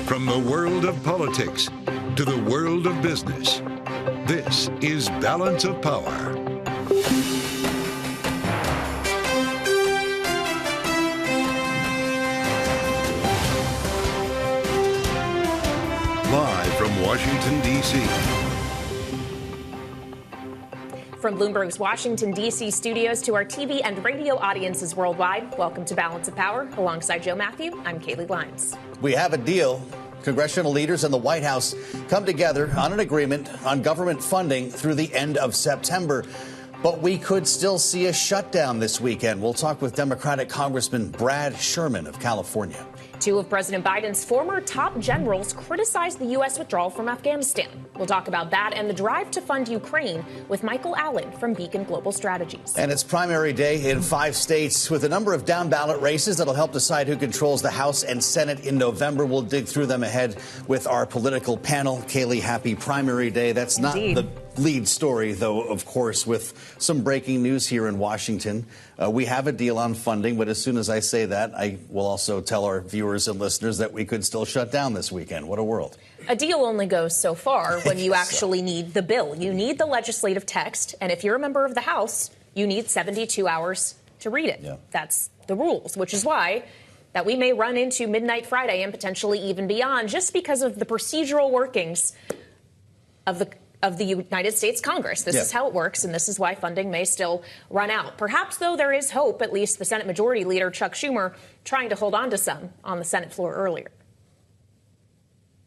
From the world of politics to the world of business, this is Balance of Power. Live from Washington, D.C. From Bloomberg's Washington, D.C. studios to our TV and radio audiences worldwide, welcome to Balance of Power. Alongside Joe Matthew, I'm Kaylee Lyons. We have a deal. Congressional leaders and the White House come together on an agreement on government funding through the end of September. But we could still see a shutdown this weekend. We'll talk with Democratic Congressman Brad Sherman of California. Two of President Biden's former top generals criticized the U.S. withdrawal from Afghanistan. We'll talk about that and the drive to fund Ukraine with Michael Allen from Beacon Global Strategies. And it's primary day in 5 states with a number of down-ballot races that'll help decide who controls the House and Senate in November. We'll dig through them ahead with our political panel. Kaylee, happy primary day. That's Indeed. Not the lead story, though, of course, with some breaking news here in Washington. We have a deal on funding, but as soon as I say that, I will also tell our viewers and listeners that we could still shut down this weekend. What a world. A deal only goes so far when you actually need the bill. You need the legislative text, and if you're a member of the House, you need 72 hours to read it. Yeah. That's the rules, which is why that we may run into midnight Friday and potentially even beyond, just because of the procedural workings of the United States Congress. This is how it works, and this is why funding may still run out. Perhaps, though, there is hope, at least the Senate Majority Leader, Chuck Schumer, trying to hold on to some on the Senate floor earlier.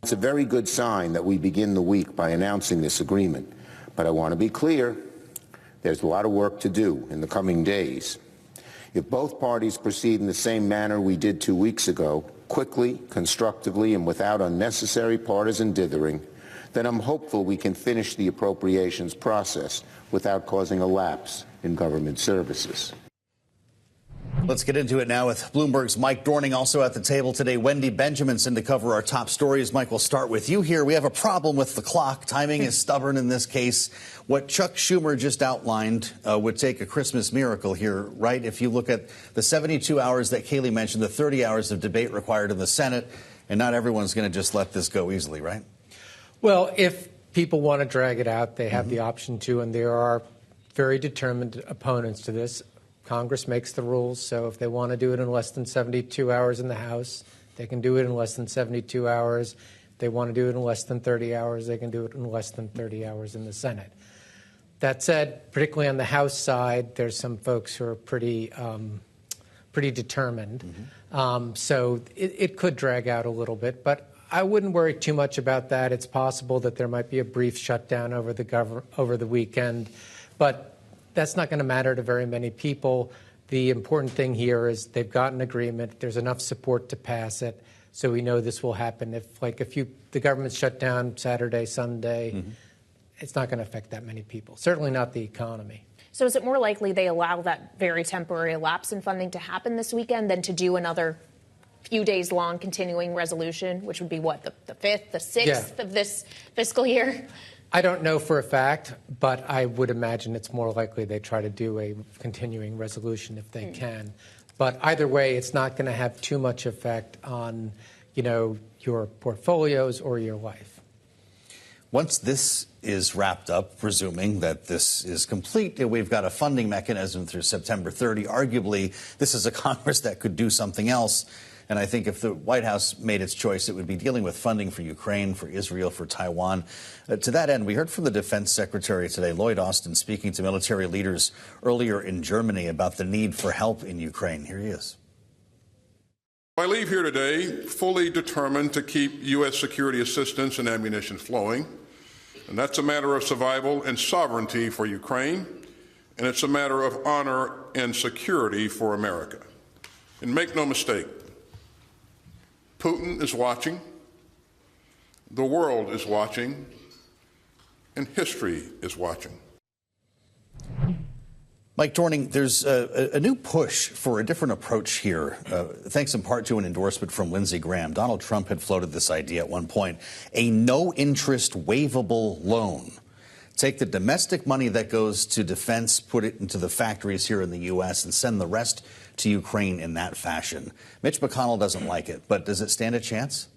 It's a very good sign that we begin the week by announcing this agreement. But I want to be clear, there's a lot of work to do in the coming days. If both parties proceed in the same manner we did 2 weeks ago, quickly, constructively, and without unnecessary partisan dithering, then I'm hopeful we can finish the appropriations process without causing a lapse in government services. Let's get into it now with Bloomberg's Mike Dorning, also at the table today. Wendy Benjaminson to cover our top stories. Mike, we'll start with you here. We have a problem with the clock. Timing is stubborn in this case. What Chuck Schumer just outlined would take a Christmas miracle here, right? If you look at the 72 hours that Kaylee mentioned, the 30 hours of debate required in the Senate, and not everyone's going to just let this go easily, right? Well, if people want to drag it out, they have the option to, and there are very determined opponents to this. Congress makes the rules, so if they want to do it in less than 72 hours in the House, they can do it in less than 72 hours. If they want to do it in less than 30 hours, they can do it in less than 30 hours in the Senate. That said, particularly on the House side, there's some folks who are pretty determined. So it could drag out a little bit, but I wouldn't worry too much about that. It's possible that there might be a brief shutdown over the weekend, but that's not going to matter to very many people. The important thing here is they've got an agreement. There's enough support to pass it, so we know this will happen. If the government's shut down Saturday, Sunday, it's not going to affect that many people. Certainly not the economy. So is it more likely they allow that very temporary lapse in funding to happen this weekend than to do another few days long continuing resolution, which would be what, the 5th, the 6th of this fiscal year? I don't know for a fact, but I would imagine it's more likely they try to do a continuing resolution if they can. But either way, it's not going to have too much effect on, your portfolios or your life. Once this is wrapped up, presuming that this is complete, we've got a funding mechanism through September 30. Arguably, this is a Congress that could do something else. And I think if the White House made its choice, it would be dealing with funding for Ukraine, for Israel, for Taiwan. To that end, we heard from the Defense Secretary today, Lloyd Austin, speaking to military leaders earlier in Germany about the need for help in Ukraine. Here he is. I leave here today fully determined to keep U.S. security assistance and ammunition flowing. And that's a matter of survival and sovereignty for Ukraine. And it's a matter of honor and security for America. And make no mistake, Putin is watching, the world is watching, and history is watching. Mike Dorning, there's a new push for a different approach here, thanks in part to an endorsement from Lindsey Graham. Donald Trump had floated this idea at one point, a no-interest waivable loan. Take the domestic money that goes to defense, put it into the factories here in the U.S., and send the rest to Ukraine in that fashion. Mitch McConnell doesn't like it, but does it stand a chance?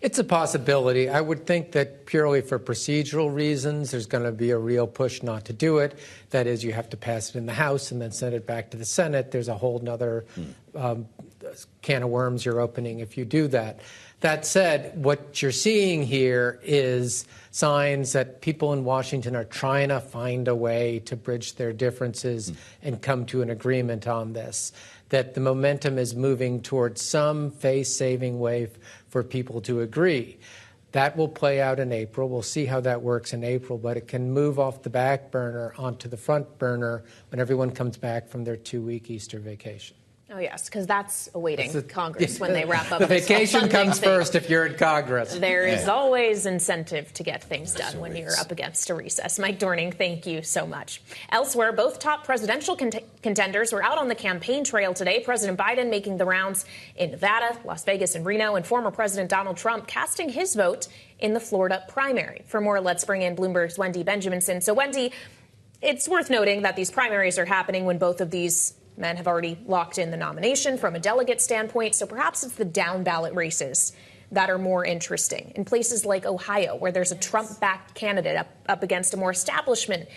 It's a possibility. I would think that purely for procedural reasons, there's going to be a real push not to do it. That is, you have to pass it in the House and then send it back to the Senate. There's a whole other can of worms you're opening if you do that. That said, what you're seeing here is signs that people in Washington are trying to find a way to bridge their differences and come to an agreement on this, that the momentum is moving towards some face-saving way for people to agree. That will play out in April. We'll see how that works in April, but it can move off the back burner onto the front burner when everyone comes back from their 2-week Easter vacation. Oh, yes, because that's awaiting Congress when they wrap up. The vacation comes thing. First if you're in Congress. There is always incentive to get things done when you're up against a recess. Mike Dorning, thank you so much. Elsewhere, both top presidential contenders were out on the campaign trail today. President Biden making the rounds in Nevada, Las Vegas, and Reno, and former President Donald Trump casting his vote in the Florida primary. For more, let's bring in Bloomberg's Wendy Benjaminson. So, Wendy, it's worth noting that these primaries are happening when both of these men have already locked in the nomination from a delegate standpoint, so perhaps it's the down-ballot races that are more interesting. In places like Ohio, where there's a Trump-backed candidate up against a more establishment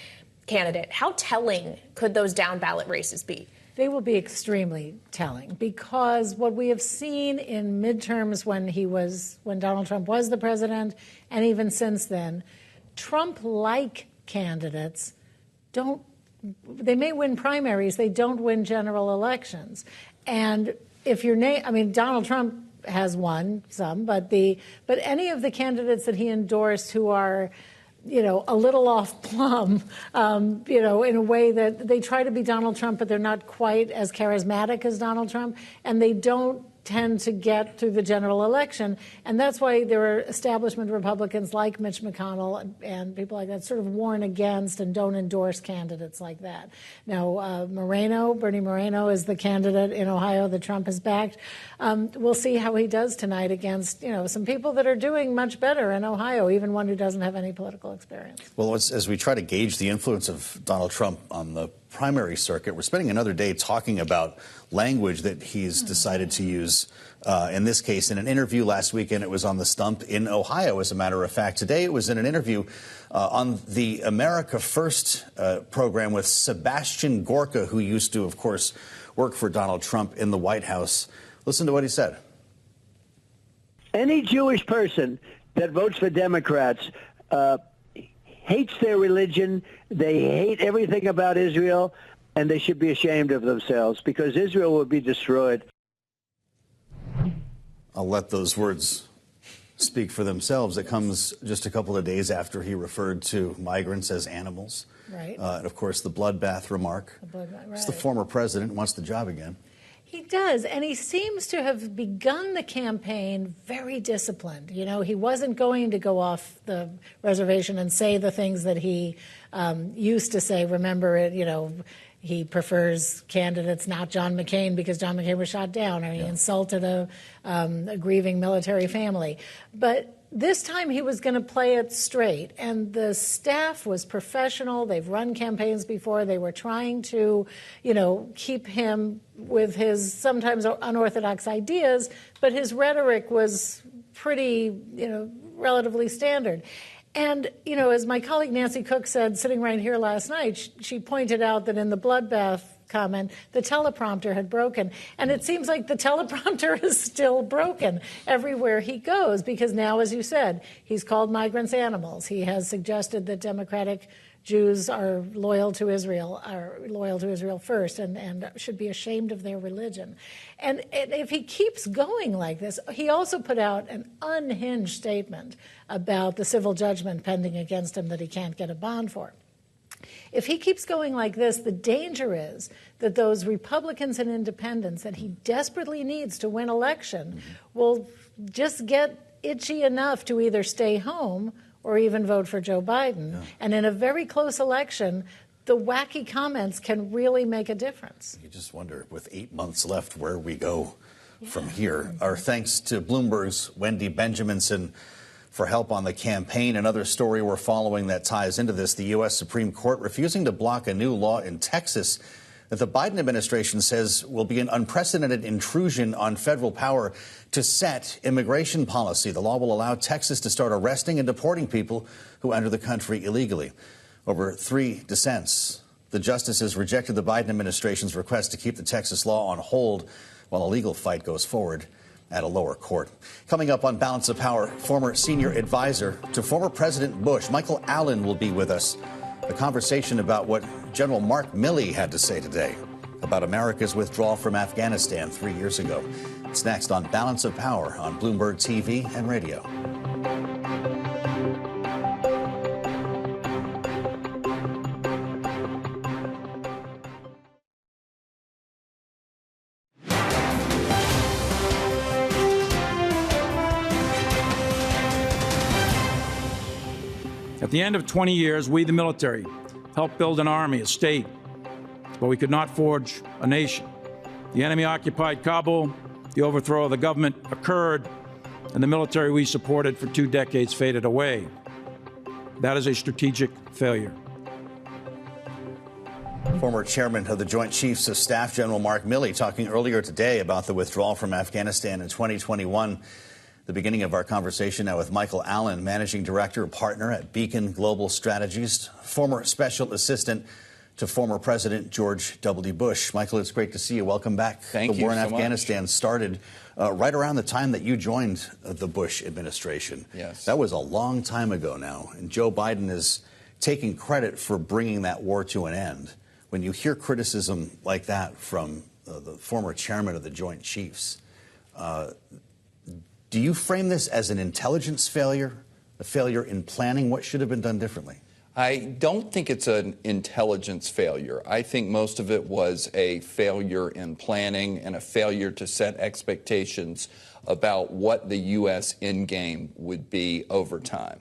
candidate, how telling could those down-ballot races be? They will be extremely telling, because what we have seen in midterms when Donald Trump was the president, and even since then, Trump-like candidates they may win primaries, they don't win general elections. And if Donald Trump has won some, but any of the candidates that he endorsed who are, a little off plumb, in a way that they try to be Donald Trump, but they're not quite as charismatic as Donald Trump, and they don't tend to get through the general election. And that's why there are establishment Republicans like Mitch McConnell and people like that sort of warn against and don't endorse candidates like that. Now, Bernie Moreno is the candidate in Ohio that Trump has backed. We'll see how he does tonight against, some people that are doing much better in Ohio, even one who doesn't have any political experience. Well, as we try to gauge the influence of Donald Trump on the primary circuit, we're spending another day talking about language that he's decided to use. In this case, in an interview last weekend, it was on the stump in Ohio, as a matter of fact. Today, it was in an interview on the America First program with Sebastian Gorka, who used to, of course, work for Donald Trump in the White House. Listen to what he said. Any Jewish person that votes for Democrats hates their religion, they hate everything about Israel, and they should be ashamed of themselves, because Israel will be destroyed. I'll let those words speak for themselves. It comes just a couple of days after he referred to migrants as animals. Right. And, of course, the bloodbath remark. Right. It's the former president wants the job again. He does, and he seems to have begun the campaign very disciplined. He wasn't going to go off the reservation and say the things that he used to say. Remember, he prefers candidates, not John McCain, because John McCain was shot down, or he insulted a grieving military family. But this time he was going to play it straight, and the staff was professional. They've run campaigns before. They were trying to, keep him with his sometimes unorthodox ideas, but his rhetoric was pretty, relatively standard. And, as my colleague Nancy Cook said, sitting right here last night, she pointed out that in the bloodbath comment, the teleprompter had broken. And it seems like the teleprompter is still broken everywhere he goes, because now, as you said, he's called migrants animals. He has suggested that Democratic Jews are loyal to Israel first, and should be ashamed of their religion. And if he keeps going like this, he also put out an unhinged statement about the civil judgment pending against him that he can't get a bond for. If he keeps going like this, the danger is that those Republicans and independents that he desperately needs to win election will just get itchy enough to either stay home or even vote for Joe Biden. Yeah. And in a very close election, the wacky comments can really make a difference. You just wonder, with 8 months left, where we go from here. Our thanks to Bloomberg's Wendy Benjaminson for help on the campaign. Another story we're following that ties into this, the U.S. Supreme Court refusing to block a new law in Texas that the Biden administration says will be an unprecedented intrusion on federal power to set immigration policy. The law will allow Texas to start arresting and deporting people who enter the country illegally. Over 3 dissents, the justices rejected the Biden administration's request to keep the Texas law on hold while a legal fight goes forward at a lower court. Coming up on Balance of Power, former senior advisor to former President Bush, Michael Allen, will be with us. A conversation about what General Mark Milley had to say today about America's withdrawal from Afghanistan 3 years ago. It's next on Balance of Power on Bloomberg TV and radio. At the end of 20 years, we, the military, helped build an army, a state, but we could not forge a nation. The enemy occupied Kabul, the overthrow of the government occurred, and the military we supported for 2 decades faded away. That is a strategic failure. Former chairman of the Joint Chiefs of Staff, General Mark Milley, talking earlier today about the withdrawal from Afghanistan in 2021. The beginning of our conversation now with Michael Allen, managing director, partner at Beacon Global Strategies, former special assistant to former President George W. Bush. Michael, it's great to see you. Welcome back. Thank you. The war in Afghanistan started right around the time that you joined the Bush administration. Yes. That was a long time ago now. And Joe Biden is taking credit for bringing that war to an end. When you hear criticism like that from the former chairman of the Joint Chiefs, do you frame this as an intelligence failure, a failure in planning what should have been done differently? I don't think it's an intelligence failure. I think most of it was a failure in planning and a failure to set expectations about what the U.S. endgame would be over time.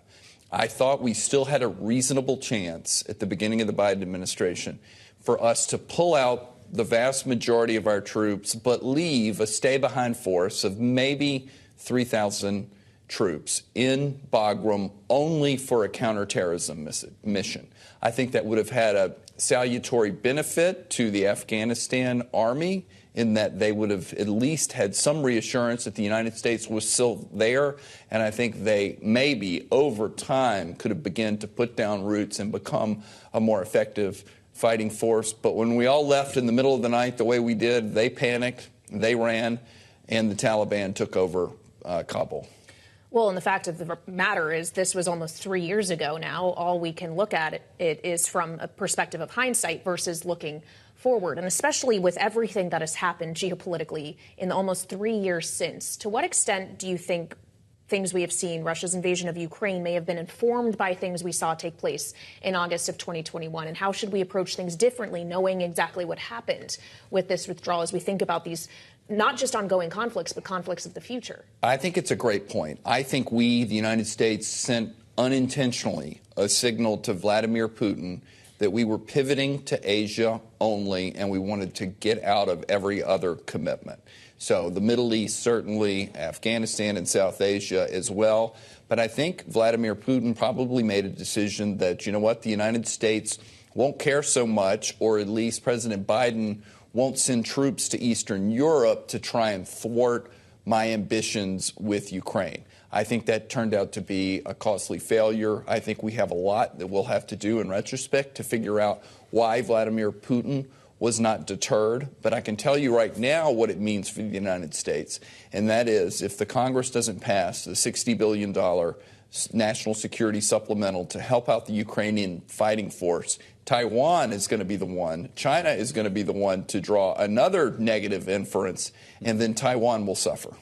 I thought we still had a reasonable chance at the beginning of the Biden administration for us to pull out the vast majority of our troops, but leave a stay-behind force of maybe 3,000 troops in Bagram only for a counterterrorism mission. I think that would have had a salutary benefit to the Afghanistan army in that they would have at least had some reassurance that the United States was still there. And I think they maybe over time could have begun to put down roots and become a more effective fighting force. But when we all left in the middle of the night the way we did, they panicked, they ran, and the Taliban took over Kabul. Well, and the fact of the matter is this was almost 3 years ago now. All we can look at it is from a perspective of hindsight versus looking forward. And especially with everything that has happened geopolitically in the almost 3 years since, to what extent do you think things we have seen, Russia's invasion of Ukraine, may have been informed by things we saw take place in August of 2021? And how should we approach things differently, knowing exactly what happened with this withdrawal as we think about these not just ongoing conflicts, but conflicts of the future? I think it's a great point. I think we, the United States, sent unintentionally a signal to Vladimir Putin that we were pivoting to Asia only and we wanted to get out of every other commitment. So the Middle East, certainly, Afghanistan and South Asia as well. But I think Vladimir Putin probably made a decision that, you know what, the United States won't care so much, or at least President Biden won't send troops to Eastern Europe to try and thwart my ambitions with Ukraine. I think that turned out to be a costly failure. I think we have a lot that we'll have to do in retrospect to figure out why Vladimir Putin was not deterred. But I can tell you right now what it means for the United States, and that is if the Congress doesn't pass the $60 billion national security supplemental to help out the Ukrainian fighting force, Taiwan is going to be the one, China is going to be the one to draw another negative inference, and then Taiwan will suffer.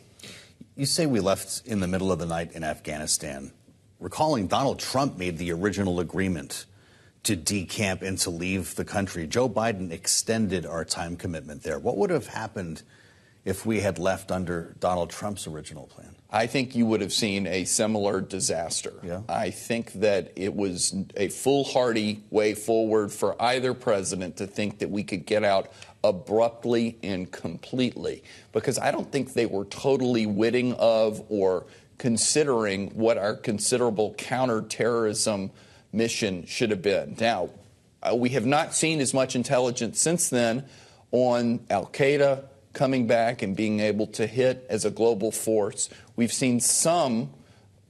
You say we left in the middle of the night in Afghanistan. Recalling Donald Trump made the original agreement to decamp and to leave the country. Joe Biden extended our time commitment there. What would have happened if we had left under Donald Trump's original plan? I think you would have seen a similar disaster. Yeah. I think that it was a foolhardy way forward for either president to think that we could get out abruptly and completely, because I don't think they were totally witting of or considering what our considerable counterterrorism mission should have been. Now, We have not seen as much intelligence since then on al-Qaeda coming back and being able to hit as a global force. We've seen some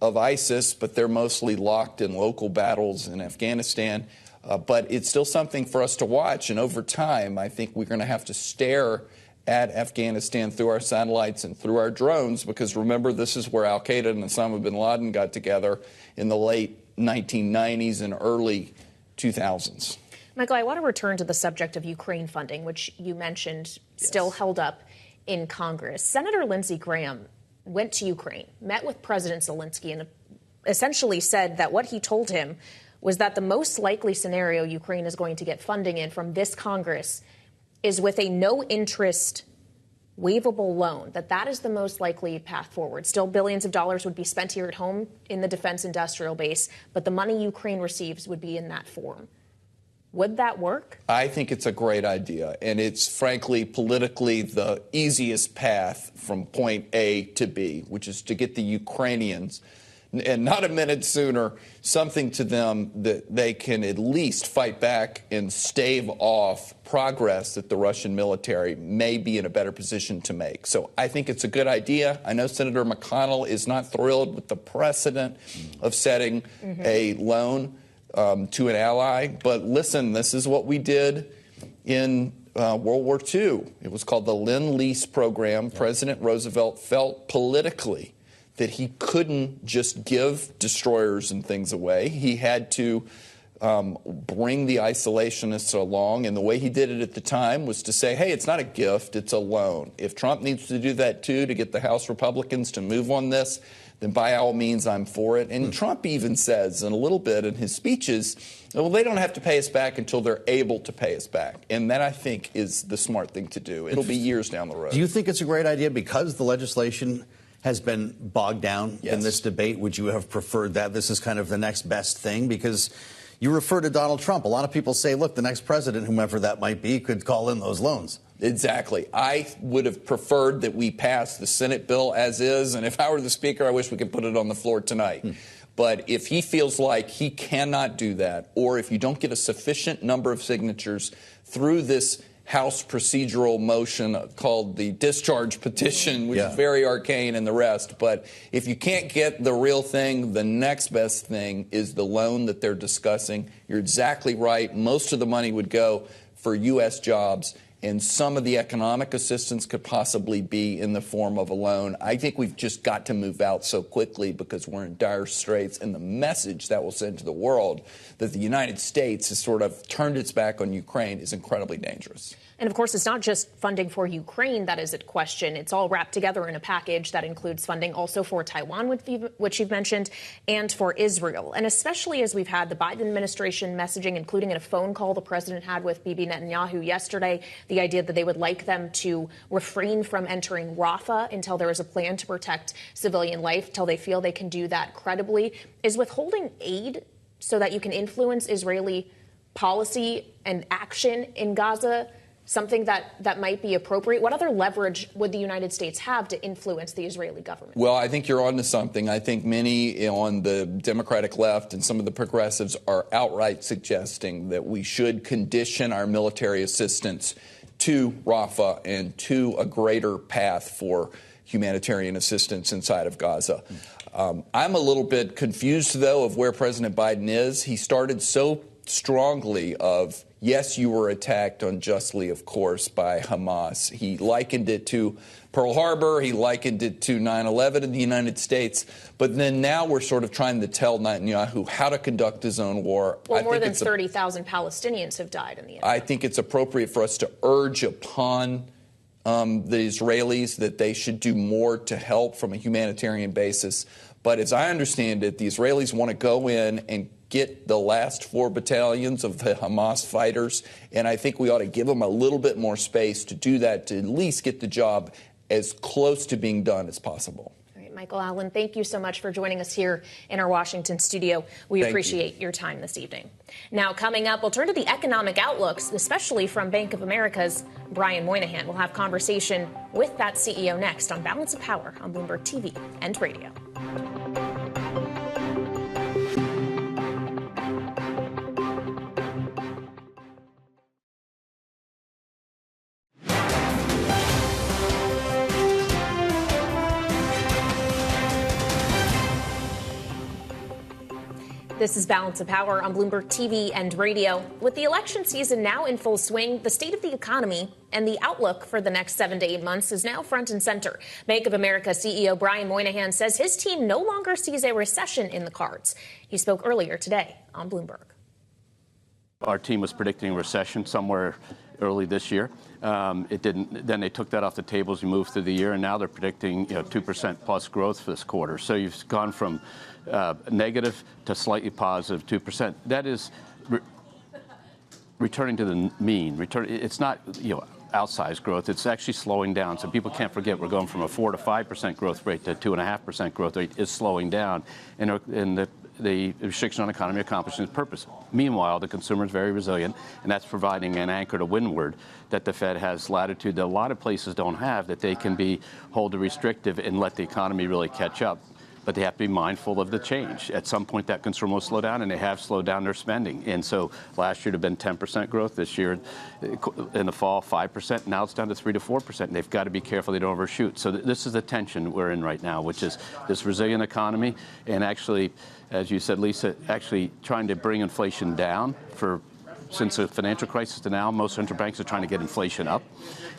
of ISIS, but they're mostly locked in local battles in Afghanistan. But it's still something for us to watch. And over time, I think we're going to have to stare at Afghanistan through our satellites and through our drones, because remember, this is where al-Qaeda and Osama bin Laden got together in the late 1990s and early 2000s. Michael, I want to return to the subject of Ukraine funding, which you mentioned still held up in Congress. Senator Lindsey Graham went to Ukraine, met with President Zelensky, and essentially said that what he told him was that the most likely scenario Ukraine is going to get funding in from this Congress is with a no-interest waivable loan, that is the most likely path forward. Still, billions of dollars would be spent here at home in the defense industrial base, but the money Ukraine receives would be in that form. Would that work? I think it's a great idea, and it's frankly politically the easiest path from point A to B, which is to get the Ukrainians, and not a minute sooner, something to them that they can at least fight back and stave off progress that the Russian military may be in a better position to make. So I think it's a good idea. I know Senator McConnell is not thrilled with the precedent of setting a loan to an ally. But listen, this is what we did in World War II. It was called the Lend-Lease program. President Roosevelt felt politically that he couldn't just give destroyers and things away. He had to bring the isolationists along. And the way he did it at the time was to say, hey, it's not a gift, it's a loan. If Trump needs to do that, too, to get the House Republicans to move on this, then by all means, I'm for it. And Trump even says in a little bit in his speeches, well, they don't have to pay us back until they're able to pay us back. And that, I think, is the smart thing to do. It'll be years down the road. Do you think it's a great idea because the legislation has been bogged down in this debate? Would you have preferred that? This is kind of the next best thing, because you refer to Donald Trump. A lot of people say, look, the next president, whomever that might be, could call in those loans. Exactly. I would have preferred that we pass the Senate bill as is. And if I were the Speaker, I wish we could put it on the floor tonight. But if he feels like he cannot do that, or if you don't get a sufficient number of signatures through this House procedural motion called the discharge petition, which is very arcane and the rest. But if you can't get the real thing, the next best thing is the loan that they're discussing. You're exactly right. Most of the money would go for U.S. jobs, and some of the economic assistance could possibly be in the form of a loan. I think we've just got to move out so quickly because we're in dire straits, and the message that will send to the world that the United States has sort of turned its back on Ukraine is incredibly dangerous. And, of course, it's not just funding for Ukraine that is at question. It's all wrapped together in a package that includes funding also for Taiwan, which you've mentioned, and for Israel. And especially as we've had the Biden administration messaging, including in a phone call the president had with Bibi Netanyahu yesterday, the idea that they would like them to refrain from entering Rafah until there is a plan to protect civilian life, till they feel they can do that credibly. Is withholding aid so that you can influence Israeli policy and action in Gaza something that might be appropriate? What other leverage would the United States have to influence the Israeli government? Well, I think you're on to something. I think many on the Democratic left and some of the progressives are outright suggesting that we should condition our military assistance to Rafah and to a greater path for humanitarian assistance inside of Gaza. I'm a little bit confused, though, of where President Biden is. He started so strongly of, yes, you were attacked unjustly, of course, by Hamas. He likened it to Pearl Harbor. He likened it to 9/11 in the United States. But then now we're sort of trying to tell Netanyahu how to conduct his own war. Well, more than 30,000 Palestinians have died in the end. I think it's appropriate for us to urge upon the Israelis that they should do more to help from a humanitarian basis. But as I understand it, the Israelis want to go in and get the last 4 battalions of the Hamas fighters, and I think we ought to give them a little bit more space to do that, to at least get the job as close to being done as possible. All right, Michael Allen, thank you so much for joining us here in our Washington studio. We appreciate your time this evening. Now, coming up, we'll turn to the economic outlooks, especially from Bank of America's Brian Moynihan. We'll have conversation with that CEO next on Balance of Power on Bloomberg TV and radio. This is Balance of Power on Bloomberg TV and radio. With the election season now in full swing, the state of the economy and the outlook for the next 7 to 8 months is now front and center. Bank of America CEO Brian Moynihan says his team no longer sees a recession in the cards. He spoke earlier today on Bloomberg. Our team was predicting a recession somewhere early this year. It didn't. Then they took that off the table as we moved through the year, and now they're predicting 2% plus growth for this quarter. So you've gone from negative to slightly positive 2%. That is returning to the mean. It's not outsized growth. It's actually slowing down. So people can't forget we're going from a 4 to 5% growth rate to 2.5% growth rate is slowing down, and the restriction on economy accomplishing its purpose. Meanwhile, the consumer is very resilient, and that's providing an anchor to windward that the Fed has latitude that a lot of places don't have, that they can hold the restrictive and let the economy really catch up. But they have to be mindful of the change. At some point, that consumer will slow down, and they have slowed down their spending. And so last year it had been 10% growth. This year, in the fall, 5%. Now it's down to 3 to 4%. And they've got to be careful they don't overshoot. So this is the tension we're in right now, which is this resilient economy and actually, as you said, Lisa, actually trying to bring inflation down. Since the financial crisis to now, most central banks are trying to get inflation up.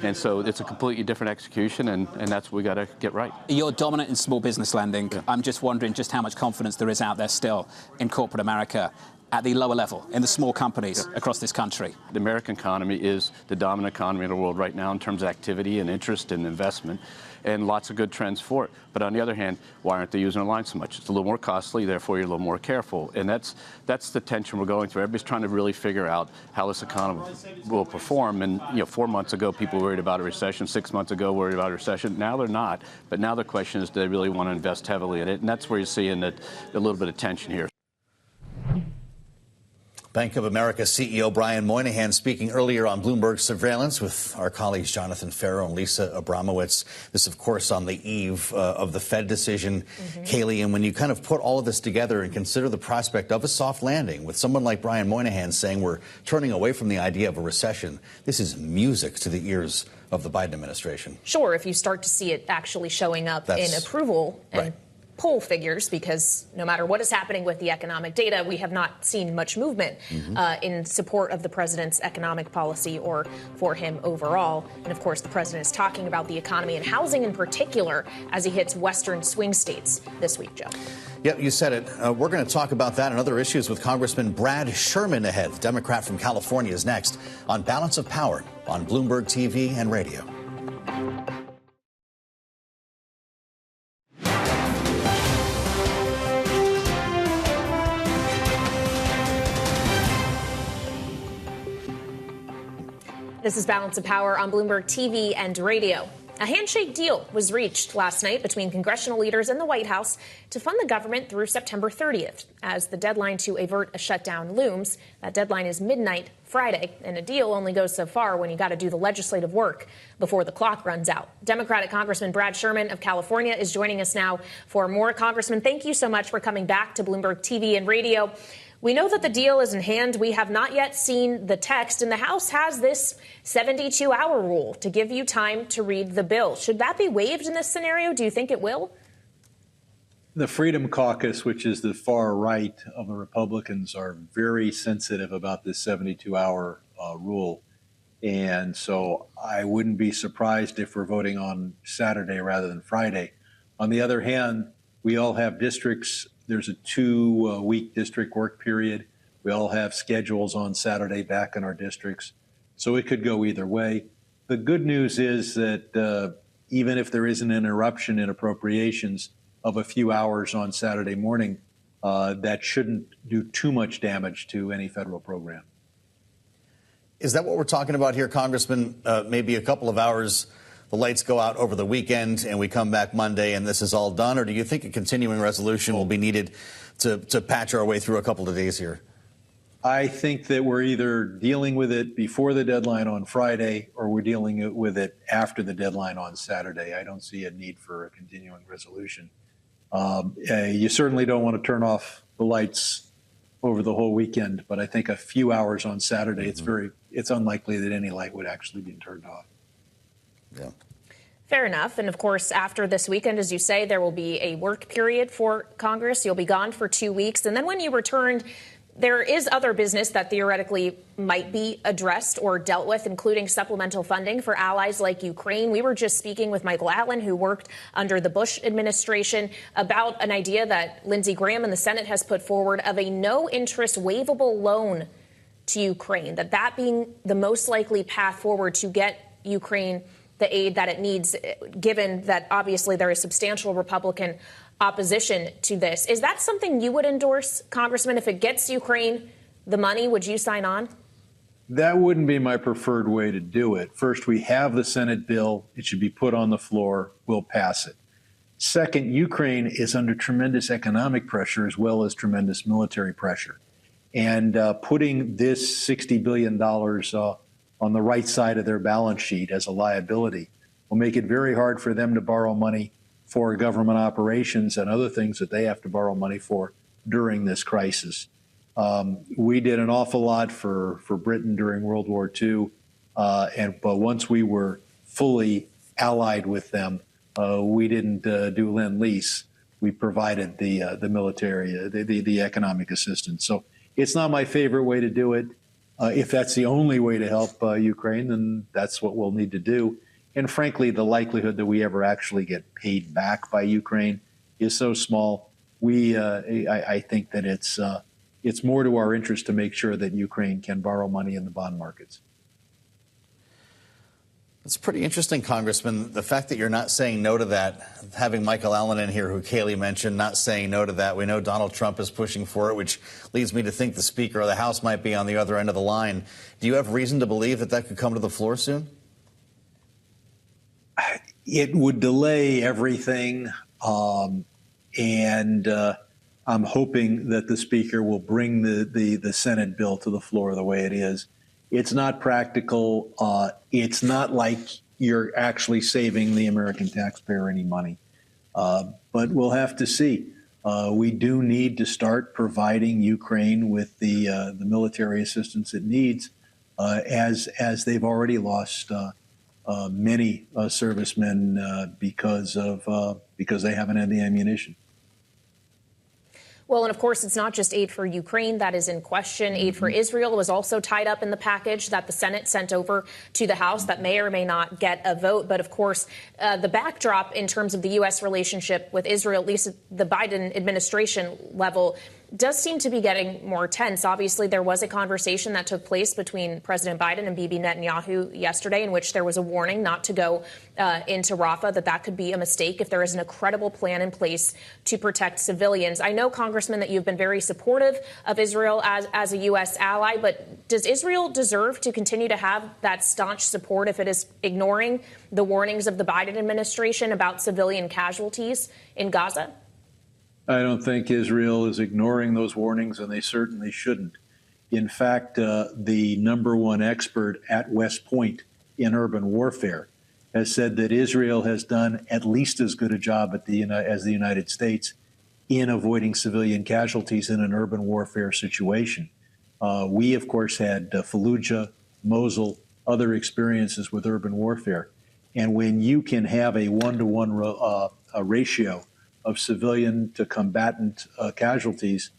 And so it's a completely different execution, and that's what we got to get right. You're dominant in small business lending. Yeah. I'm just wondering just how much confidence there is out there still in corporate America at the lower level, in the small companies across this country. The American economy is the dominant economy in the world right now in terms of activity and interest and investment, and lots of good trends for it. But on the other hand, why aren't they using their lines so much? It's a little more costly, therefore you're a little more careful. And that's the tension we're going through. Everybody's trying to really figure out how this economy will perform. And 4 months ago, people were worried about a recession. 6 months ago, worried about a recession. Now they're not. But now the question is, do they really want to invest heavily in it? And that's where you're seeing a little bit of tension here. Bank of America CEO Brian Moynihan speaking earlier on Bloomberg Surveillance with our colleagues Jonathan Ferro and Lisa Abramowitz. This, of course, on the eve of the Fed decision, Kayleigh. And when you kind of put all of this together and consider the prospect of a soft landing with someone like Brian Moynihan saying we're turning away from the idea of a recession, this is music to the ears of the Biden administration. Sure, if you start to see it actually showing up in approval and poll figures, because no matter what is happening with the economic data, we have not seen much movement in support of the president's economic policy or for him overall. And of course, the president is talking about the economy and housing in particular as he hits western swing states this week, Joe. Yep, you said it. We're going to talk about that and other issues with Congressman Brad Sherman ahead. The Democrat from California is next on Balance of Power on Bloomberg TV and radio. This is Balance of Power on Bloomberg TV and radio. A handshake deal was reached last night between congressional leaders and the White House to fund the government through September 30th. As the deadline to avert a shutdown looms, that deadline is midnight Friday, and a deal only goes so far when you got to do the legislative work before the clock runs out. Democratic Congressman Brad Sherman of California is joining us now for more. Congressman, thank you so much for coming back to Bloomberg TV and radio. We know that the deal is in hand. We have not yet seen the text, and the House has this 72-hour rule to give you time to read the bill. Should that be waived in this scenario? Do you think it will? The Freedom Caucus, which is the far right of the Republicans, are very sensitive about this 72-hour rule. And so I wouldn't be surprised if we're voting on Saturday rather than Friday. On the other hand, we all have districts. There's a 2-week district work period. We all have schedules on Saturday back in our districts. So it could go either way. The good news is that even if there is an interruption in appropriations of a few hours on Saturday morning, that shouldn't do too much damage to any federal program. Is that what we're talking about here, Congressman? Maybe a couple of hours, the lights go out over the weekend and we come back Monday and this is all done? Or do you think a continuing resolution will be needed to patch our way through a couple of days here? I think that we're either dealing with it before the deadline on Friday or we're dealing with it after the deadline on Saturday. I don't see a need for a continuing resolution. You certainly don't want to turn off the lights over the whole weekend, but I think a few hours on Saturday, it's unlikely that any light would actually be turned off. Yeah. Fair enough. And of course, after this weekend, as you say, there will be a work period for Congress. You'll be gone for 2 weeks. And then when you returned, there is other business that theoretically might be addressed or dealt with, including supplemental funding for allies like Ukraine. We were just speaking with Michael Allen, who worked under the Bush administration, about an idea that Lindsey Graham in the Senate has put forward of a no-interest waivable loan to Ukraine, that being the most likely path forward to get Ukraine the aid that it needs, given that obviously there is substantial Republican opposition to this. Is that something you would endorse, Congressman? If it gets Ukraine the money, would you sign on? That wouldn't be my preferred way to do it. First, we have the Senate bill. It should be put on the floor. We'll pass it. Second, Ukraine is under tremendous economic pressure as well as tremendous military pressure. And putting this $60 billion on the right side of their balance sheet as a liability will make it very hard for them to borrow money for government operations and other things that they have to borrow money for during this crisis. We did an awful lot for Britain during World War II, but once we were fully allied with them, we didn't do Lend-Lease. We provided the military, the economic assistance. So it's not my favorite way to do it. If that's the only way to help Ukraine, then that's what we'll need to do. And frankly, the likelihood that we ever actually get paid back by Ukraine is so small. I think that it's more to our interest to make sure that Ukraine can borrow money in the bond markets. It's pretty interesting, Congressman, the fact that you're not saying no to that, having Michael Allen in here, who Kayleigh mentioned, not saying no to that. We know Donald Trump is pushing for it, which leads me to think the Speaker of the House might be on the other end of the line. Do you have reason to believe that that could come to the floor soon? It would delay everything, and I'm hoping that the Speaker will bring the Senate bill to the floor the way it is. It's not practical. It's not like you're actually saving the American taxpayer any money. But we'll have to see. We do need to start providing Ukraine with the military assistance it needs, as they've already lost many servicemen because they haven't had the ammunition. Well, and of course, it's not just aid for Ukraine that is in question. Aid for Israel was also tied up in the package that the Senate sent over to the House that may or may not get a vote. But of course, the backdrop in terms of the U.S. relationship with Israel, at least at the Biden administration level, does seem to be getting more tense. Obviously, there was a conversation that took place between President Biden and Bibi Netanyahu yesterday in which there was a warning not to go into Rafah, that could be a mistake if there isn't a credible plan in place to protect civilians. I know, Congressman, that you've been very supportive of Israel as a U.S. ally, but does Israel deserve to continue to have that staunch support if it is ignoring the warnings of the Biden administration about civilian casualties in Gaza? I don't think Israel is ignoring those warnings, and they certainly shouldn't. In fact, the #1 expert at West Point in urban warfare has said that Israel has done at least as good a job as the United States in avoiding civilian casualties in an urban warfare situation. We, of course, had Fallujah, Mosul, other experiences with urban warfare. And when you can have a 1-to-1 ratio of civilian to combatant casualties,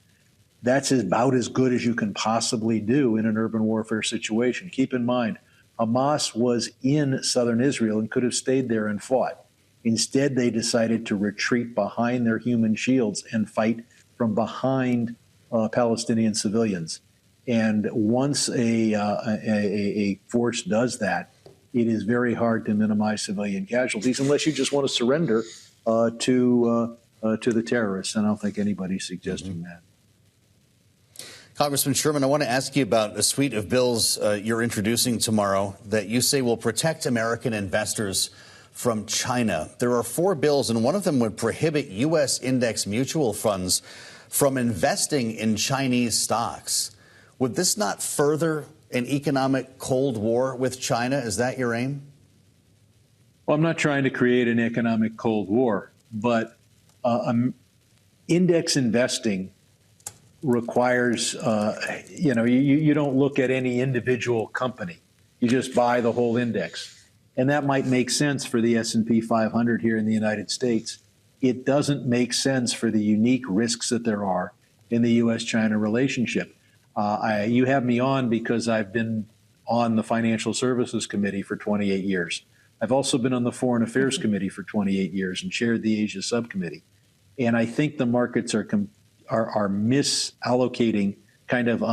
that's about as good as you can possibly do in an urban warfare situation. Keep in mind, Hamas was in southern Israel and could have stayed there and fought. Instead, they decided to retreat behind their human shields and fight from behind Palestinian civilians. And once a force does that, it is very hard to minimize civilian casualties unless you just want to surrender to the terrorists. And I don't think anybody's suggesting that. Congressman Sherman, I want to ask you about a suite of bills you're introducing tomorrow that you say will protect American investors from China. There are 4 bills, and one of them would prohibit U.S. index mutual funds from investing in Chinese stocks. Would this not further an economic Cold War with China? Is that your aim? Well, I'm not trying to create an economic Cold War, but index investing requires, you don't look at any individual company. You just buy the whole index. And that might make sense for the S&P 500 here in the United States. It doesn't make sense for the unique risks that there are in the U.S.-China relationship. You have me on because I've been on the Financial Services Committee for 28 years. I've also been on the Foreign Affairs Committee for 28 years and chaired the Asia Subcommittee. And I think the markets are misallocating, kind of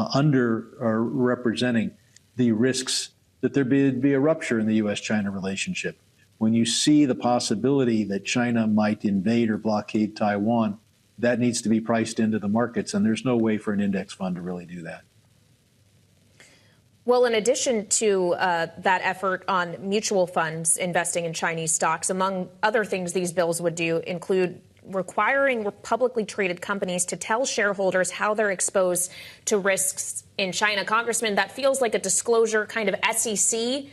representing the risks that there be a rupture in the U.S.-China relationship. When you see the possibility that China might invade or blockade Taiwan, that needs to be priced into the markets, and there's no way for an index fund to really do that. Well, in addition to that effort on mutual funds investing in Chinese stocks, among other things these bills would do include requiring publicly traded companies to tell shareholders how they're exposed to risks in China. Congressman, that feels like a disclosure kind of SEC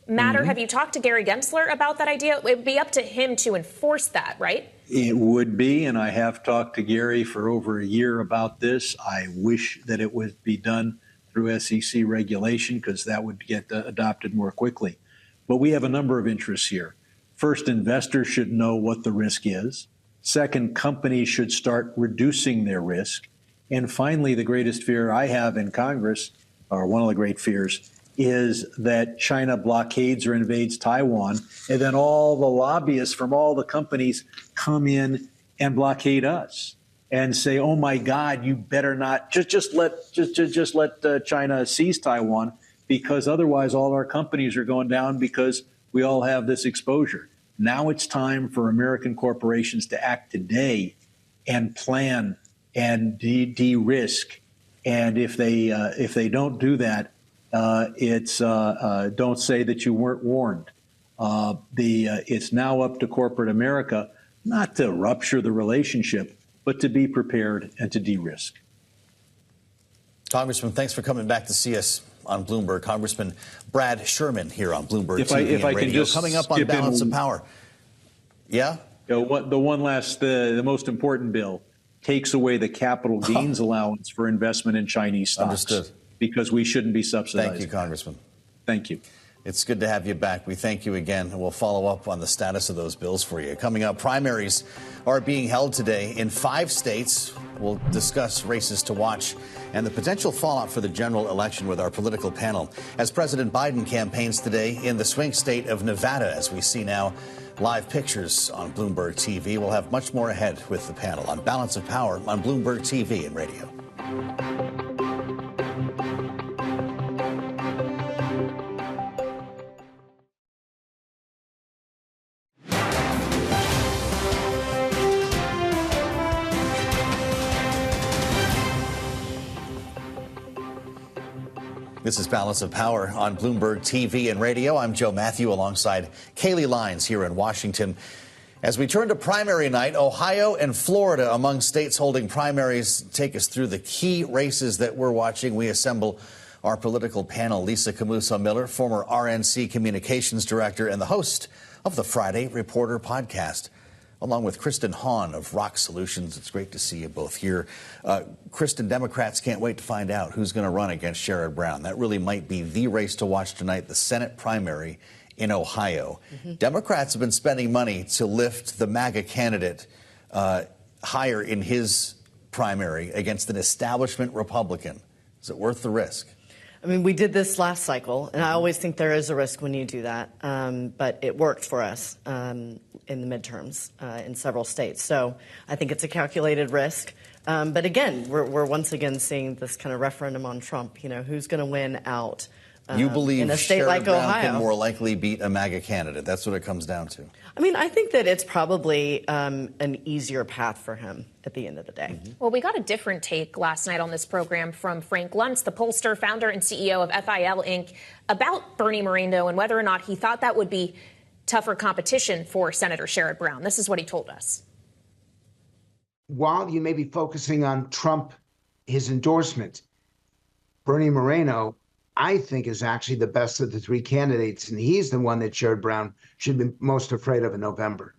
matter. Have you talked to Gary Gensler about that idea? It would be up to him to enforce that, right? It would be, and I have talked to Gary for over a year about this. I wish that it would be done through SEC regulation because that would get adopted more quickly. But we have a number of interests here. First, investors should know what the risk is. Second, companies should start reducing their risk. And finally, the greatest fear I have in Congress, or one of the great fears, is that China blockades or invades Taiwan, and then all the lobbyists from all the companies come in and blockade us and say, "Oh my God, you better not just let China seize Taiwan, because otherwise all our companies are going down because we all have this exposure." Now it's time for American corporations to act today and plan and de-risk. And if they don't do that, don't say that you weren't warned. It's now up to corporate America not to rupture the relationship, but to be prepared and to de-risk. Congressman, thanks for coming back to see us on Bloomberg. Congressman Brad Sherman here on Bloomberg TV and radio. Coming up on Balance of Power. Yeah? The most important bill takes away the capital gains allowance for investment in Chinese stocks. Understood. Because we shouldn't be subsidizing. Thank you, Congressman. Thank you. It's good to have you back. We thank you again, and we'll follow up on the status of those bills for you. Coming up, primaries are being held today in 5 states. We'll discuss races to watch and the potential fallout for the general election with our political panel as President Biden campaigns today in the swing state of Nevada, as we see now live pictures on Bloomberg TV. We'll have much more ahead with the panel on Balance of Power on Bloomberg TV and radio. This is Balance of Power on Bloomberg TV and radio. I'm Joe Matthew alongside Kaylee Lyons here in Washington. As we turn to primary night, Ohio and Florida among states holding primaries. Take us through the key races that we're watching. We assemble our political panel. Lisa Camuso-Miller, former RNC communications director and the host of the Friday Reporter podcast, along with Kristen Hahn of Rock Solutions. It's great to see you both here. Kristen, Democrats can't wait to find out who's going to run against Sherrod Brown. That really might be the race to watch tonight, the Senate primary in Ohio. Democrats have been spending money to lift the MAGA candidate higher in his primary against an establishment Republican. Is it worth the risk? I mean, we did this last cycle, and I always think there is a risk when you do that, but it worked for us in the midterms in several states. So I think it's a calculated risk. But again, we're once again seeing this kind of referendum on Trump. You know, who's going to win out? You believe in a state Sherrod like Brown Ohio can more likely beat a MAGA candidate? That's what it comes down to. I mean, I think that it's probably an easier path for him at the end of the day. Well, we got a different take last night on this program from Frank Luntz, the pollster, founder and CEO of FIL Inc., about Bernie Moreno and whether or not he thought that would be tougher competition for Senator Sherrod Brown. This is what he told us. While you may be focusing on Trump, his endorsement, Bernie Moreno, I think, is actually the best of the 3 candidates, and he's the one that Sherrod Brown should be most afraid of in November.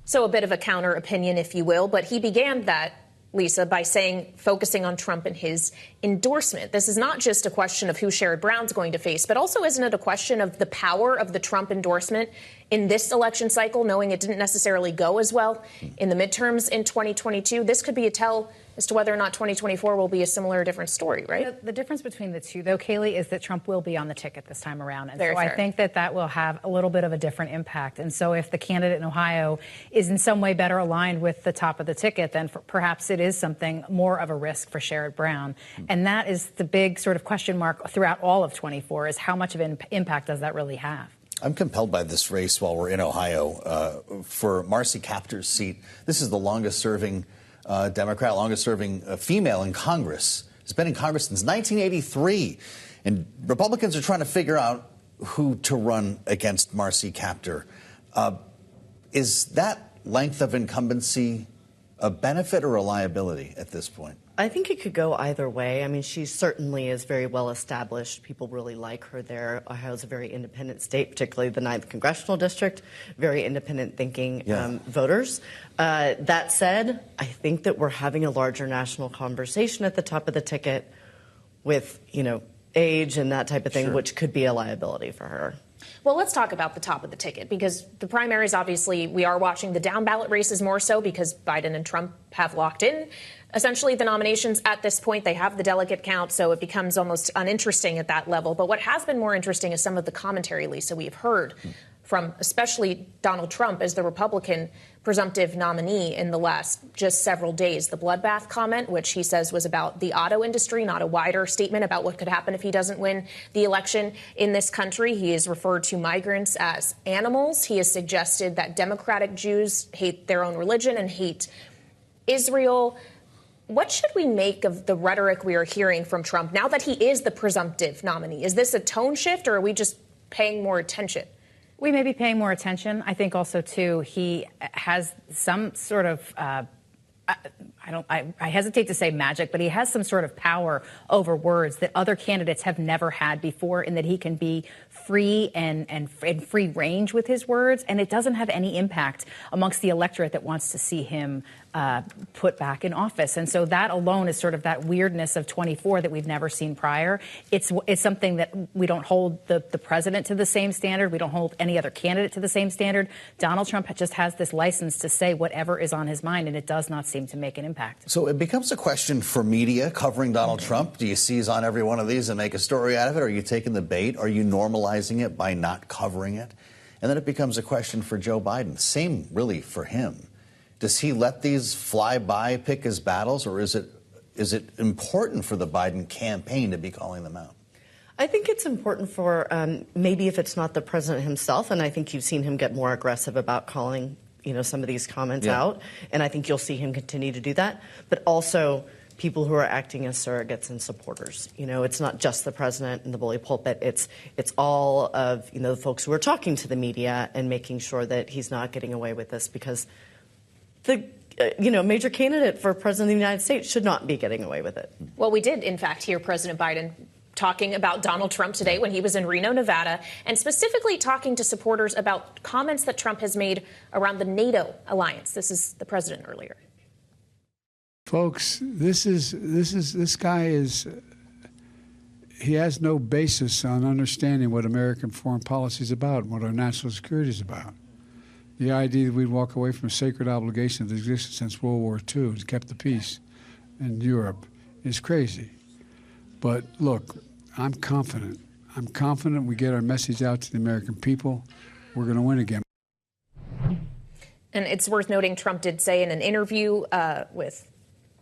So a bit of a counter opinion, if you will, but he began that Lisa, by focusing on Trump and his endorsement. This is not just a question of who Sherrod Brown's going to face, but also isn't it a question of the power of the Trump endorsement in this election cycle, knowing it didn't necessarily go as well in the midterms in 2022? This could be a tell as to whether or not 2024 will be a similar or different story, right? The difference between the two, though, Kayleigh, is that Trump will be on the ticket this time around. And Very so fair. I think that will have a little bit of a different impact. And so if the candidate in Ohio is in some way better aligned with the top of the ticket, then perhaps it is something more of a risk for Sherrod Brown. And that is the big sort of question mark throughout all of 24, is how much of an impact does that really have? I'm compelled by this race while we're in Ohio for Marcy Kaptur's seat. This is the longest-serving Democrat, longest-serving female in Congress. Has been in Congress since 1983. And Republicans are trying to figure out who to run against Marcy Kaptur. Is that length of incumbency a benefit or a liability at this point? I think it could go either way. I mean, she certainly is very well established. People really like her there. Ohio's a very independent state, particularly the 9th Congressional District, very independent thinking voters. That said, I think that we're having a larger national conversation at the top of the ticket with, age and that type of thing, Sure. which could be a liability for her. Well, let's talk about the top of the ticket, because the primaries, obviously, we are watching the down ballot races more so because Biden and Trump have locked in essentially the nominations at this point. They have the delegate count, so it becomes almost uninteresting at that level. But what has been more interesting is some of the commentary, Lisa, we've heard from especially Donald Trump as the Republican presumptive nominee in the last just several days. The bloodbath comment, which he says was about the auto industry, not a wider statement about what could happen if he doesn't win the election in this country. He has referred to migrants as animals. He has suggested that Democratic Jews hate their own religion and hate Israel. What should we make of the rhetoric we are hearing from Trump now that he is the presumptive nominee? Is this a tone shift, or are we just paying more attention? We may be paying more attention. I think also, too, he has some sort of I hesitate to say magic, but he has some sort of power over words that other candidates have never had before, in that he can be free and free range with his words, and it doesn't have any impact amongst the electorate that wants to see him put back in office. And so that alone is sort of that weirdness of 24 that we've never seen prior. It's something that we don't hold the president to the same standard. We don't hold any other candidate to the same standard. Donald Trump just has this license to say whatever is on his mind, and it does not seem to make an impact. So it becomes a question for media covering Donald Trump. Do you seize on every one of these and make a story out of it? Are you taking the bait? Are you normalizing it by not covering it? And then it becomes a question for Joe Biden. Same, really, for him. Does he let these fly by, pick his battles, or is it important for the Biden campaign to be calling them out? I think it's important for maybe if it's not the president himself, and I think you've seen him get more aggressive about calling some of these comments out, and I think you'll see him continue to do that. But also people who are acting as surrogates and supporters. It's not just the president and the bully pulpit. It's all of the folks who are talking to the media and making sure that he's not getting away with this, because the major candidate for president of the United States should not be getting away with it. Well, we did, in fact, hear President Biden talking about Donald Trump today when he was in Reno, Nevada, and specifically talking to supporters about comments that Trump has made around the NATO alliance. This is the president earlier. Folks, this guy he has no basis on understanding what American foreign policy is about and what our national security is about. The idea that we'd walk away from a sacred obligation that existed since World War II and kept the peace in Europe is crazy. But look, I'm confident. I'm confident we get our message out to the American people. We're going to win again. And it's worth noting Trump did say in an interview with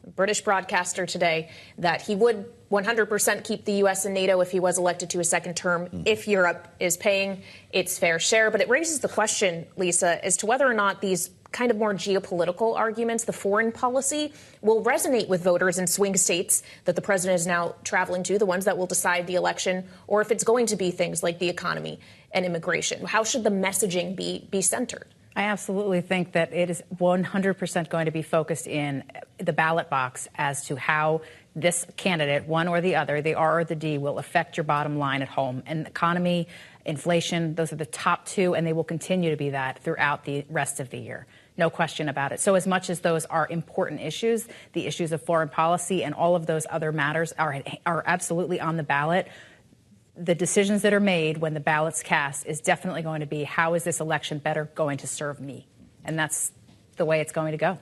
a British broadcaster today that he would 100% keep the U.S. and NATO if he was elected to a second term, if Europe is paying its fair share. But it raises the question, Lisa, as to whether or not these kind of more geopolitical arguments, the foreign policy, will resonate with voters in swing states that the president is now traveling to, the ones that will decide the election, or if it's going to be things like the economy and immigration. How should the messaging be centered? I absolutely think that it is 100% going to be focused in the ballot box as to how this candidate, one or the other, the R or the D, will affect your bottom line at home. And economy, inflation, those are the top two, and they will continue to be that throughout the rest of the year. no question about it. So as much as those are important issues, the issues of foreign policy and all of those other matters are absolutely on the ballot. The decisions that are made when the ballot's cast is definitely going to be, how is this election better going to serve me? And that's the way it's going to go.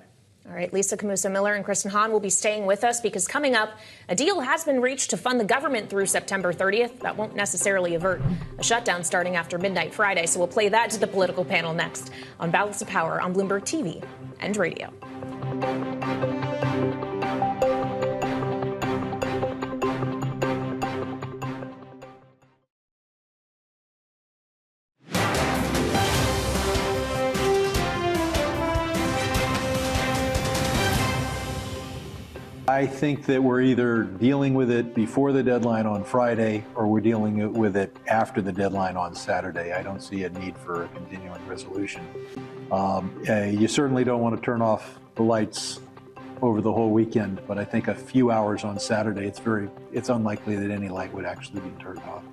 All right, Lisa Camusa-Miller and Kristen Hahn will be staying with us because coming up, a deal has been reached to fund the government through September 30th. That won't necessarily avert a shutdown starting after midnight Friday. So we'll play that to the political panel next on Balance of Power on Bloomberg TV and radio. I think that we're either dealing with it before the deadline on Friday or we're dealing with it after the deadline on Saturday. I don't see a need for a continuing resolution. You certainly don't want to turn off the lights over the whole weekend, but I think a few hours on Saturday, it's unlikely that any light would actually be turned off.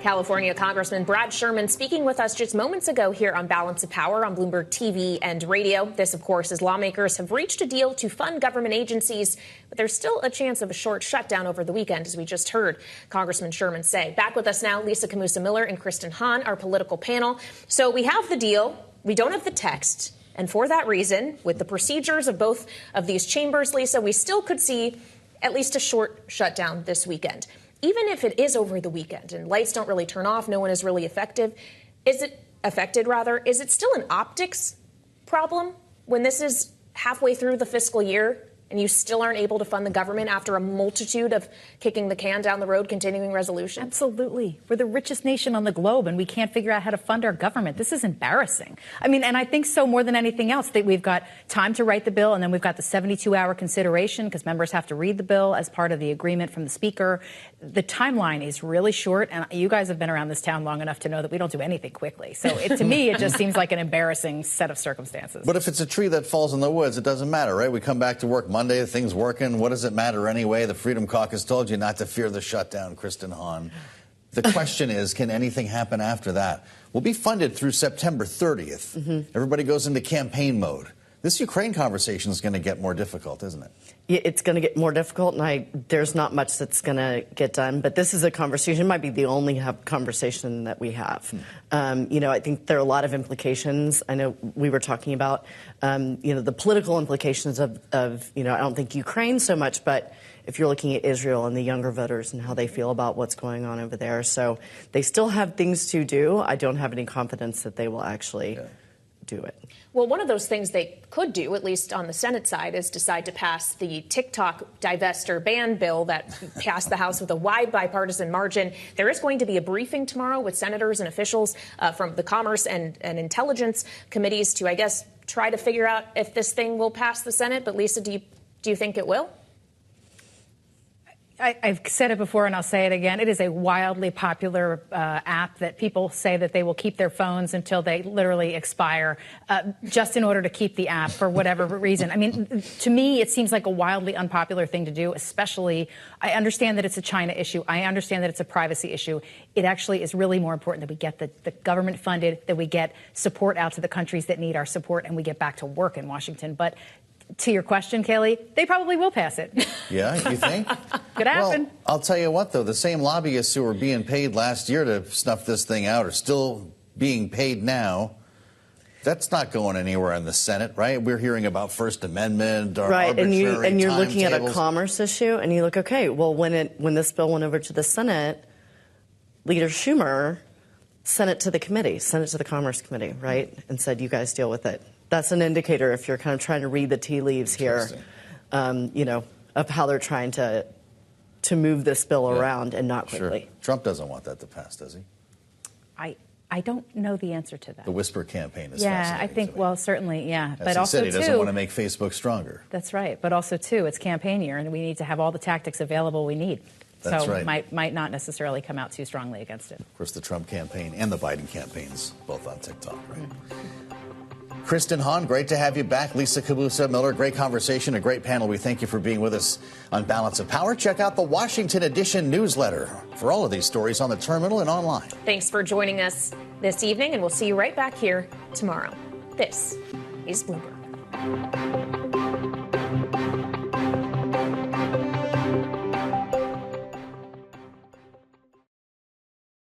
California Congressman Brad Sherman speaking with us just moments ago here on Balance of Power on Bloomberg TV and radio. This, of course, as lawmakers have reached a deal to fund government agencies, but there's still a chance of a short shutdown over the weekend, as we just heard Congressman Sherman say. Back with us now, Lisa Camusa-Miller and Kristen Hahn, our political panel. So we have the deal. We don't have the text. And for that reason, with the procedures of both of these chambers, Lisa, we still could see at least a short shutdown this weekend. Even if it is over the weekend and lights don't really turn off, no one is really affected, is it still an optics problem when this is halfway through the fiscal year and you still aren't able to fund the government after a multitude of kicking the can down the road, continuing resolution? Absolutely. We're the richest nation on the globe, and we can't figure out how to fund our government. This is embarrassing. I mean, and I think so more than anything else that we've got time to write the bill, and then we've got the 72-hour consideration because members have to read the bill as part of the agreement from the speaker. The timeline is really short, and you guys have been around this town long enough to know that we don't do anything quickly. So to me, it just seems like an embarrassing set of circumstances. But if it's a tree that falls in the woods, it doesn't matter, right? We come back to work Monday, the thing's working. What does it matter anyway? The Freedom Caucus told you not to fear the shutdown, Kristen Hahn. The question is, can anything happen after that? We'll be funded through September 30th. Mm-hmm. Everybody goes into campaign mode. This Ukraine conversation is going to get more difficult, isn't it? Yeah, it's going to get more difficult, and there's not much that's going to get done. But this is a conversation, might be the only conversation that we have. I think there are a lot of implications. I know we were talking about, the political implications of I don't think Ukraine so much, but if you're looking at Israel and the younger voters and how they feel about what's going on over there. So they still have things to do. I don't have any confidence that they will actually do it. Well, one of those things they could do, at least on the Senate side, is decide to pass the TikTok divestiture ban bill that passed the House with a wide bipartisan margin. There is going to be a briefing tomorrow with senators and officials from the Commerce and Intelligence committees to, I guess, try to figure out if this thing will pass the Senate. But Lisa, do you think it will? I've said it before and I'll say it again. It is a wildly popular app that people say that they will keep their phones until they literally expire just in order to keep the app for whatever reason. I mean, to me, it seems like a wildly unpopular thing to do, especially I understand that it's a China issue. I understand that it's a privacy issue. It actually is really more important that we get the government funded, that we get support out to the countries that need our support, and we get back to work in Washington. But to your question, Kaylee, they probably will pass it. Yeah, you think? Could happen. Well, I'll tell you what, though. The same lobbyists who were being paid last year to snuff this thing out are still being paid now. That's not going anywhere in the Senate, right? We're hearing about First Amendment or right, and you're looking at a timetables. commerce issue, and you look, okay, well, when this bill went over to the Senate, Leader Schumer sent it to the committee, sent it to the Commerce Committee, right, and said, you guys deal with it. That's an indicator, if you're kind of trying to read the tea leaves here, of how they're trying to move this bill around and not quickly. Sure. Trump doesn't want that to pass, does he? I don't know the answer to that. The whisper campaign is fascinating. Yeah, I think, well, certainly, yeah. As he said, he doesn't want to make Facebook stronger. That's right. But also, too, it's campaign year, and we need to have all the tactics available we need. That's so right. might not necessarily come out too strongly against it. Of course, the Trump campaign and the Biden campaigns, both on TikTok, right? Kristen Hahn, great to have you back. Lisa Camusa-Miller, great conversation, a great panel. We thank you for being with us on Balance of Power. Check out the Washington Edition newsletter for all of these stories on the terminal and online. Thanks for joining us. this evening, and we'll see you right back here tomorrow. This is Bloomberg.